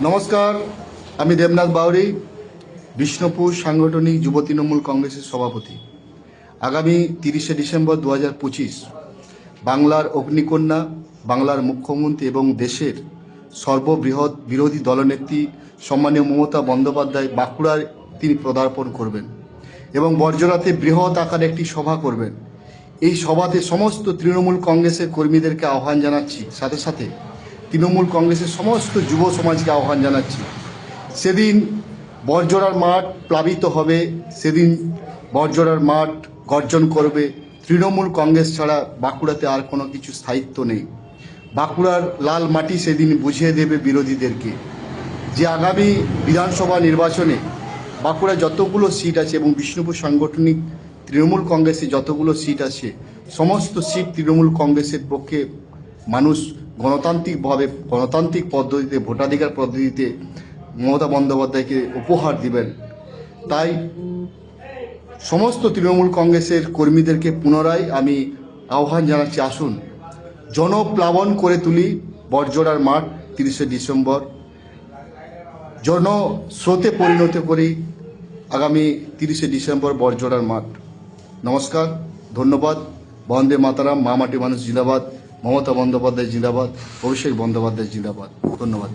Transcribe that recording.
নমস্কার, আমি দেবনাথ বাউরি, বিষ্ণুপুর সাংগঠনিক যুব তৃণমূল কংগ্রেসের সভাপতি। আগামী 30শে ডিসেম্বর 2025 বাংলার অগ্নিকন্যা, বাংলার মুখ্যমন্ত্রী এবং দেশের সর্ববৃহৎ বিরোধী দলনেত্রী সম্মানীয় মমতা বন্দ্যোপাধ্যায় বাঁকুড়ায় তিনি পদার্পণ করবেন এবং বর্জরাতে বৃহৎ আকারে একটি সভা করবেন। এই সভাতে সমস্ত তৃণমূল কংগ্রেসের কর্মীদেরকে আহ্বান জানাচ্ছি, সাথে সাথে তৃণমূল কংগ্রেসের সমস্ত যুব সমাজকে আহ্বান জানাচ্ছি। সেদিন বর্জরার মাঠ প্লাবিত হবে, সেদিন বর্জরার মাঠ গর্জন করবে। তৃণমূল কংগ্রেস ছাড়া বাঁকুড়াতে আর কোনো কিছু স্থায়িত্ব নেই। বাঁকুড়ার লাল মাটি সেদিন বুঝিয়ে দেবে বিরোধীদেরকে যে আগামী বিধানসভা নির্বাচনে বাঁকুড়ায় যতগুলো সিট আছে এবং বিষ্ণুপুর সাংগঠনিক তৃণমূল কংগ্রেসে যতগুলো সিট আছে, সমস্ত সিট তৃণমূল কংগ্রেসের পক্ষে মানুষ গণতান্ত্রিক পদ্ধতিতে, ভোটাধিকার পদ্ধতিতে মমতা বন্দ্যোপাধ্যায়কে উপহার দিবেন। তাই সমস্ত তৃণমূল কংগ্রেসের কর্মীদেরকে পুনরায় আমি আহ্বান জানাচ্ছি, আসুন জনপ্লাবন করে তুলি বর্জরার মাঠ 30শে ডিসেম্বর, জনস্রোতে পরিণত করি আগামী 30শে ডিসেম্বর বর্জরার মাঠ। নমস্কার, ধন্যবাদ। বন্দে মাতারাম, মা মাটি মানুষ জিন্দাবাদ, মমতা বন্দ্যোপাধ্যায় জিন্দাবাদ, অভিষেক বন্দ্যোপাধ্যায় জিন্দাবাদ। ধন্যবাদ।